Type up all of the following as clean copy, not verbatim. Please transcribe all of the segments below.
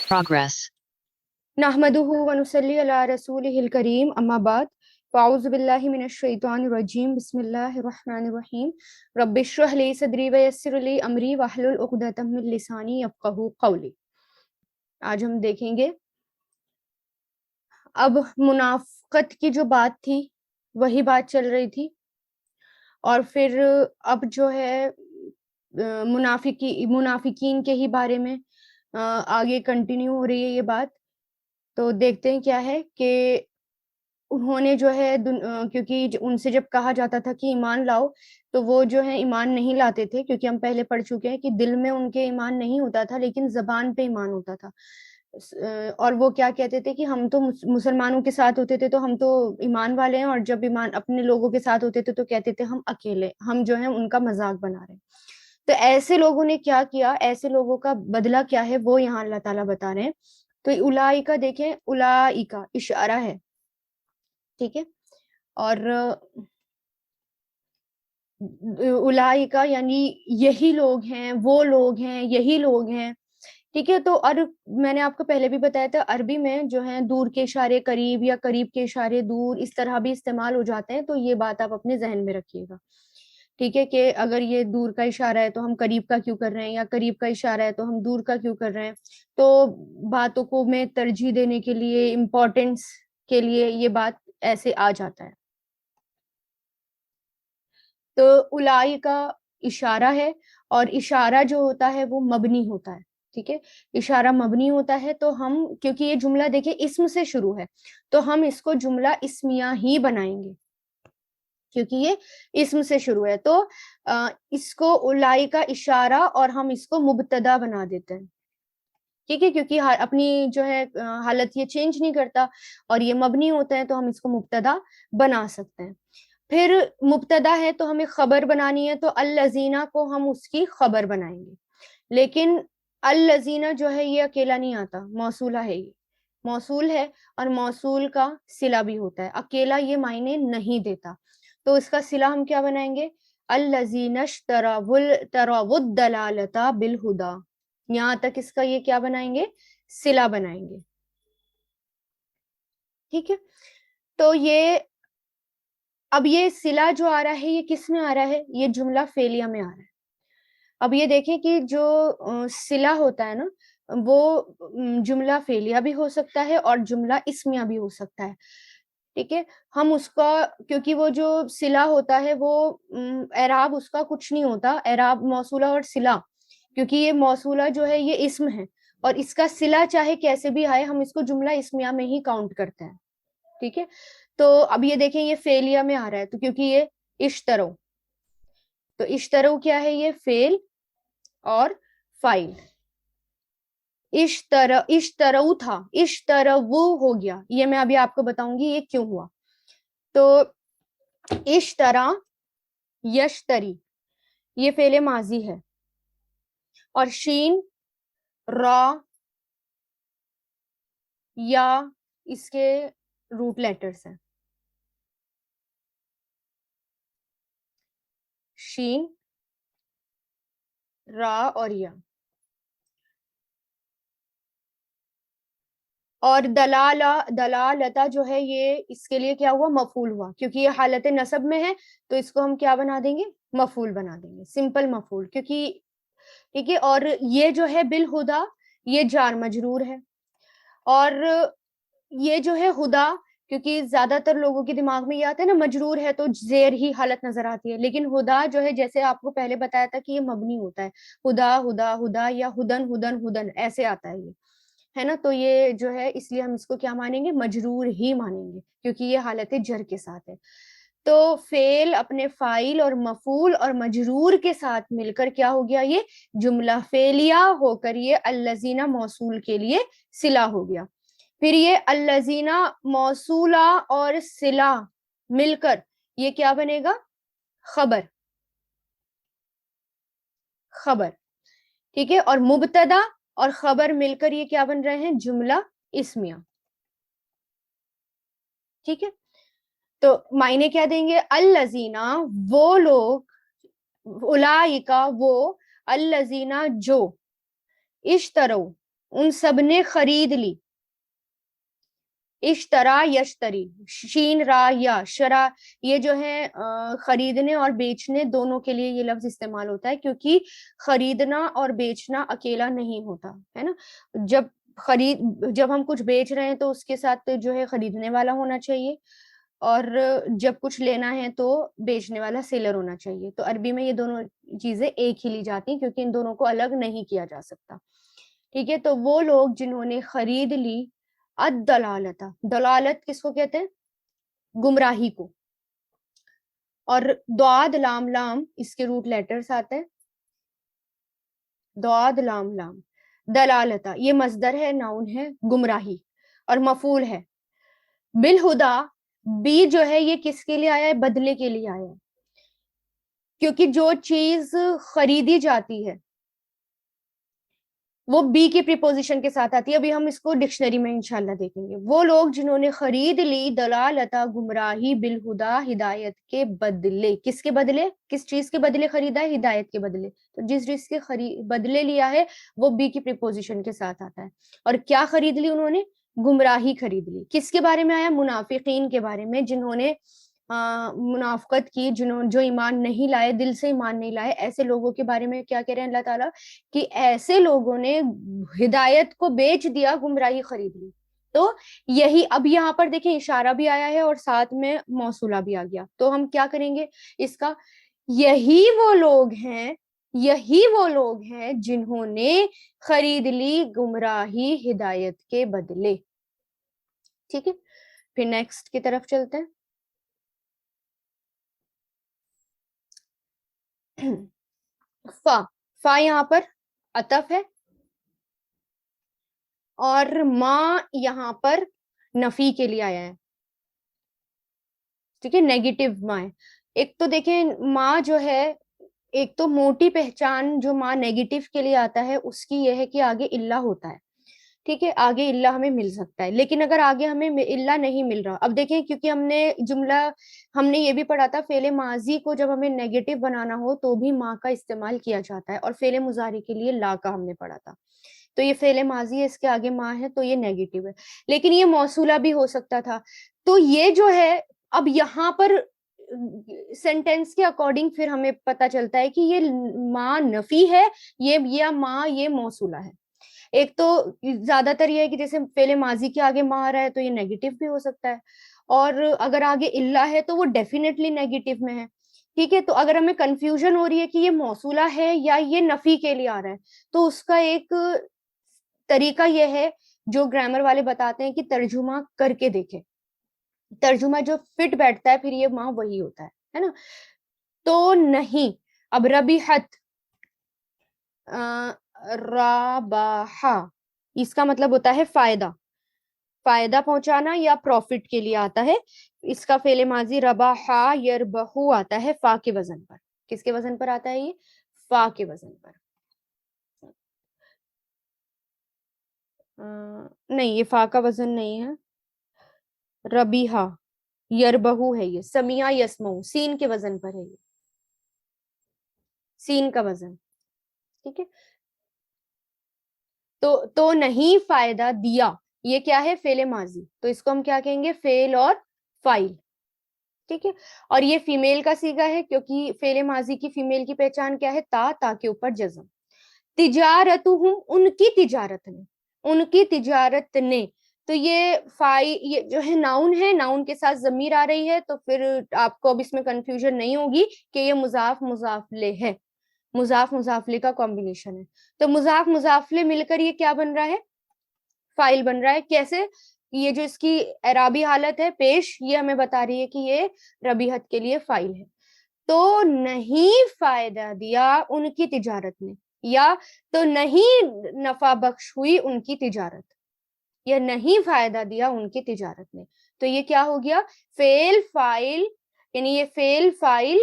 Progress. نحمدہ ونصلی علی رسولہ الکریم اما بعد فاعوذ باللہ من الشیطان الرجیم بسم اللہ الرحمن الرحیم رب اشرح لی صدری ویسر لی امری واحلل عقدۃ من لسانی یفقہوا قولی۔ آج ہم دیکھیں گے اب منافقت کی جو بات تھی وہی بات چل رہی تھی، اور پھر اب جو ہے منافقین کے ہی بارے میں آگے کنٹینیو ہو رہی ہے یہ بات۔ تو دیکھتے ہیں کیا ہے کہ انہوں نے جو ہے کیونکہ ان سے جب کہا جاتا تھا کہ ایمان لاؤ تو وہ جو ہے ایمان نہیں لاتے تھے، کیونکہ ہم پہلے پڑھ چکے ہیں کہ دل میں ان کے ایمان نہیں ہوتا تھا لیکن زبان پہ ایمان ہوتا تھا۔ اور وہ کیا کہتے تھے کہ ہم تو مسلمانوں کے ساتھ ہوتے تھے تو ہم تو ایمان والے ہیں، اور جب ایمان اپنے لوگوں کے ساتھ ہوتے تھے تو کہتے تھے ہم اکیلے، ہم جو ہیں ان کا مذاق بنا رہے ہیں۔ تو ایسے لوگوں نے کیا کیا، ایسے لوگوں کا بدلہ کیا ہے وہ یہاں اللہ تعالیٰ بتا رہے ہیں۔ تو اولائکا دیکھیں، اولائکا اشارہ ہے، ٹھیک ہے، اور اولائکا یعنی یہی لوگ ہیں، وہ لوگ ہیں، یہی لوگ ہیں، ٹھیک ہے۔ تو اور میں نے آپ کو پہلے بھی بتایا تھا عربی میں جو ہے دور کے اشارے قریب یا قریب کے اشارے دور اس طرح بھی استعمال ہو جاتے ہیں، تو یہ بات آپ اپنے ذہن میں رکھیے گا، ٹھیک ہے، کہ اگر یہ دور کا اشارہ ہے تو ہم قریب کا کیوں کر رہے ہیں، یا قریب کا اشارہ ہے تو ہم دور کا کیوں کر رہے ہیں۔ تو باتوں کو میں ترجیح دینے کے لیے، امپورٹنس کے لیے یہ بات ایسے آ جاتا ہے۔ تو الائی کا اشارہ ہے، اور اشارہ جو ہوتا ہے وہ مبنی ہوتا ہے، ٹھیک ہے، اشارہ مبنی ہوتا ہے۔ تو ہم کیونکہ یہ جملہ دیکھیں اسم سے شروع ہے تو ہم اس کو جملہ اسمیہ ہی بنائیں گے، کیونکہ یہ اسم سے شروع ہے۔ تو اس کو الائی کا اشارہ اور ہم اس کو مبتدا بنا دیتے ہیں، ٹھیک ہے، کیونکہ اپنی جو ہے حالت یہ چینج نہیں کرتا اور یہ مبنی ہوتا ہے تو ہم اس کو مبتدا بنا سکتے ہیں۔ پھر مبتدا ہے تو ہمیں خبر بنانی ہے، تو الذین کو ہم اس کی خبر بنائیں گے، لیکن الذین جو ہے یہ اکیلا نہیں آتا، موصولہ ہے، یہ موصول ہے اور موصول کا صلہ بھی ہوتا ہے، اکیلا یہ معنی نہیں دیتا۔ تو اس کا صلہ ہم کیا بنائیں گے، الذین اشتروا الضلالۃ بالہدی، یہاں تک اس کا یہ کیا بنائیں گے، صلہ بنائیں گے، ٹھیک ہے۔ تو یہ اب یہ صلہ جو آ رہا ہے یہ کس میں آ رہا ہے، یہ جملہ فعلیہ میں آ رہا ہے۔ اب یہ دیکھیں کہ جو صلہ ہوتا ہے نا وہ جملہ فعلیہ بھی ہو سکتا ہے اور جملہ اسمیہ بھی ہو سکتا ہے، ٹھیک ہے۔ ہم اس کا کیونکہ وہ جو صلہ ہوتا ہے وہ اعراب اس کا کچھ نہیں ہوتا، اعراب موصولہ اور صلہ، کیونکہ یہ موصولہ جو ہے یہ اسم ہے اور اس کا صلہ چاہے کیسے بھی آئے ہم اس کو جملہ اسمیہ میں ہی کاؤنٹ کرتے ہیں، ٹھیک ہے۔ تو اب یہ دیکھیں یہ فعلیہ میں آ رہا ہے تو کیونکہ یہ اشترو، تو اشترو کیا ہے، یہ فعل اور فاعل، اشترو تھا، اشترو ہو گیا، یہ میں ابھی آپ کو بتاؤں گی یہ کیوں ہوا۔ تو اشترا یشتری یہ فعل ماضی ہے، اور شین را یا اس کے روٹ لیٹرز ہیں، شین را اور یا، اور دلالتا جو ہے یہ اس کے لیے کیا ہوا، مفعول ہوا، کیونکہ یہ حالت نصب میں ہے تو اس کو ہم کیا بنا دیں گے، مفعول بنا دیں گے، سمپل مفعول، کیونکہ ٹھیک ہے۔ اور یہ جو ہے بالہدا یہ جار مجرور ہے، اور یہ جو ہے ہدا کیونکہ زیادہ تر لوگوں کے دماغ میں یہ آتا ہے نا مجرور ہے تو زیر ہی حالت نظر آتی ہے، لیکن ہدا جو ہے جیسے آپ کو پہلے بتایا تھا کہ یہ مبنی ہوتا ہے، ہدا ہدا ہدا یا ہدن ہدن ہدن ایسے آتا ہے، یہ ہے نا۔ تو یہ جو ہے اس لیے ہم اس کو کیا مانیں گے، مجرور ہی مانیں گے، کیونکہ یہ حالت جر کے ساتھ ہے۔ تو فعل اپنے فاعل اور مفعول اور مجرور کے ساتھ مل کر کیا ہو گیا، یہ جملہ فعلیہ ہو کر یہ الذین موصول کے لیے صلہ ہو گیا۔ پھر یہ الذین موصولہ اور صلہ مل کر یہ کیا بنے گا، خبر، خبر، ٹھیک ہے، اور مبتدا اور خبر مل کر یہ کیا بن رہے ہیں، جملہ اسمیہ، ٹھیک ہے۔ تو معنی کیا دیں گے، الذین وہ لوگ، اولئک وہ، الذین جو، اشترو ان سب نے خرید لی. اشترا یشتری, شین را یا شرا, یہ جو ہے خریدنے اور بیچنے دونوں کے لیے یہ لفظ استعمال ہوتا ہے, کیونکہ خریدنا اور بیچنا اکیلا نہیں ہوتا ہے نا. جب ہم کچھ بیچ رہے ہیں تو اس کے ساتھ جو ہے خریدنے والا ہونا چاہیے, اور جب کچھ لینا ہے تو بیچنے والا سیلر ہونا چاہیے. تو عربی میں یہ دونوں چیزیں ایک ہی لی جاتی ہیں, کیونکہ ان دونوں کو الگ نہیں کیا جا سکتا. ٹھیک ہے, تو وہ لوگ جنہوں نے خرید لی الدلالت, دلالت کس کو کہتے ہیں؟ گمراہی کو. اور دعاد لام لام اس کے روٹ لیٹرز آتے ہیں, دعاد لام لام دلالتا, یہ مصدر ہے, ناؤن ہے, گمراہی اور مفعول ہے. بالہدا, بی جو ہے یہ کس کے لیے آیا ہے؟ بدلے کے لیے آیا ہے, کیونکہ جو چیز خریدی جاتی ہے وہ بی کی پریپوزیشن کے ساتھ آتی ہے. ابھی ہم اس کو ڈکشنری میں انشاءاللہ دیکھیں گے. وہ لوگ جنہوں نے خرید لی دلالتا, گمراہی, بالہدا, ہدایت کے بدلے. کس کے بدلے؟ کس چیز کے بدلے خریدا ہے؟ ہدایت کے بدلے. تو جس چیز کے بدلے لیا ہے وہ بی کی پریپوزیشن کے ساتھ آتا ہے. اور کیا خرید لی انہوں نے؟ گمراہی خرید لی. کس کے بارے میں آیا؟ منافقین کے بارے میں, جنہوں نے منافقت کی, جو ایمان نہیں لائے, دل سے ایمان نہیں لائے. ایسے لوگوں کے بارے میں کیا کہہ رہے ہیں اللہ تعالیٰ کہ ایسے لوگوں نے ہدایت کو بیچ دیا, گمراہی خرید لی. تو یہی اب یہاں پر دیکھیں اشارہ بھی آیا ہے اور ساتھ میں موصولہ بھی آ گیا. تو ہم کیا کریں گے اس کا؟ یہی وہ لوگ ہیں جنہوں نے خرید لی گمراہی ہدایت کے بدلے. ٹھیک ہے, پھر نیکسٹ کی طرف چلتے ہیں. فا یہاں پر عطف ہے, اور ماں یہاں پر نفی کے لیے آیا ہے. ٹھیک ہے, نیگیٹو ماں ہے. ایک تو دیکھیں ماں جو ہے, ایک تو موٹی پہچان جو ماں نیگیٹو کے لیے آتا ہے اس کی یہ ہے کہ آگے اللہ ہوتا ہے. ٹھیک ہے, آگے اللہ ہمیں مل سکتا ہے, لیکن اگر آگے ہمیں اللہ نہیں مل رہا, اب دیکھیں کیونکہ ہم نے یہ بھی پڑھا تھا فعل ماضی کو جب ہمیں نیگیٹو بنانا ہو تو بھی ماں کا استعمال کیا جاتا ہے, اور فعل مضارع کے لیے لا کا ہم نے پڑھا تھا. تو یہ فعل ماضی ہے, اس کے آگے ماں ہے تو یہ نیگیٹو ہے, لیکن یہ موصولہ بھی ہو سکتا تھا. تو یہ جو ہے اب یہاں پر سینٹینس کے اکارڈنگ پھر ہمیں پتا چلتا ہے کہ یہ ماں نفی ہے, یہ ماں یہ موصولہ ہے. ایک تو زیادہ تر یہ ہے کہ جیسے فعل ماضی کے آگے ماں آ رہا ہے تو یہ نیگیٹو بھی ہو سکتا ہے, اور اگر آگے اللہ ہے تو وہ ڈیفینیٹلی نیگیٹو میں ہے. ٹھیک ہے, تو اگر ہمیں کنفیوژن ہو رہی ہے کہ یہ موصولہ ہے یا یہ نفی کے لیے آ رہا ہے, تو اس کا ایک طریقہ یہ ہے جو گرامر والے بتاتے ہیں کہ ترجمہ کر کے دیکھیں, ترجمہ جو فٹ بیٹھتا ہے پھر یہ ماں وہی ہوتا ہے نا. تو نہیں, اب ربیحت, رابحہ, اس کا مطلب ہوتا ہے فائدہ, فائدہ پہنچانا یا پروفٹ کے لیے آتا ہے. اس کا فعل ماضی ربحہ یربحو آتا ہے فا کے وزن پر. کس کے وزن پر آتا ہے یہ؟ فا کے وزن پر. نہیں, یہ فا کا وزن نہیں ہے, ربیحہ یربحو ہے یہ, سمیع یسمعو سین کے وزن پر ہے یہ, سین کا وزن. ٹھیک ہے, تو نہیں فائدہ دیا, یہ کیا ہے؟ فعل ماضی, تو اس کو ہم کیا کہیں گے؟ فعل اور فاعل. ٹھیک ہے, اور یہ فیمیل کا صیغہ ہے کیونکہ فعل ماضی کی فیمیل کی پہچان کیا ہے؟ تا کے اوپر جزم. تجارتہم, ان کی تجارت نے, ان کی تجارت نے, تو یہ جو ہے ناؤن ہے, ناؤن کے ساتھ ضمیر آ رہی ہے, تو پھر آپ کو اب اس میں کنفیوژن نہیں ہوگی کہ یہ مضاف مضاف لے ہے, مضاف مضاف لے کا کمبینیشن ہے. تو مضاف مضاف لے مل کر یہ کیا بن رہا ہے؟ فائل بن رہا ہے. کیسے؟ یہ جو اس کی اعرابی حالت ہے پیش, یہ ہمیں بتا رہی ہے کہ یہ ربیحت کے لیے فائل ہے. تو نہیں فائدہ دیا ان کی تجارت نے, یا تو نہیں نفع بخش ہوئی ان کی تجارت, یا نہیں فائدہ دیا ان کی تجارت نے. تو یہ کیا ہو گیا؟ فعل فاعل, یعنی یہ فعل فاعل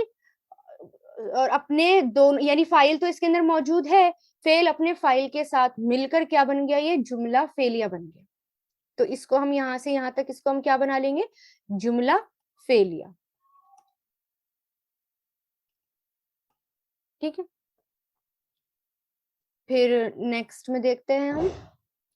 اور اپنے دونوں, یعنی فاعل تو اس کے اندر موجود ہے, فعل اپنے فاعل کے ساتھ مل کر کیا بن گیا؟ یہ جملہ فعلیہ بن گیا. تو اس کو ہم یہاں سے یہاں تک اس کو ہم کیا بنا لیں گے؟ جملہ فعلیہ. ٹھیک ہے, پھر نیکسٹ میں دیکھتے ہیں ہم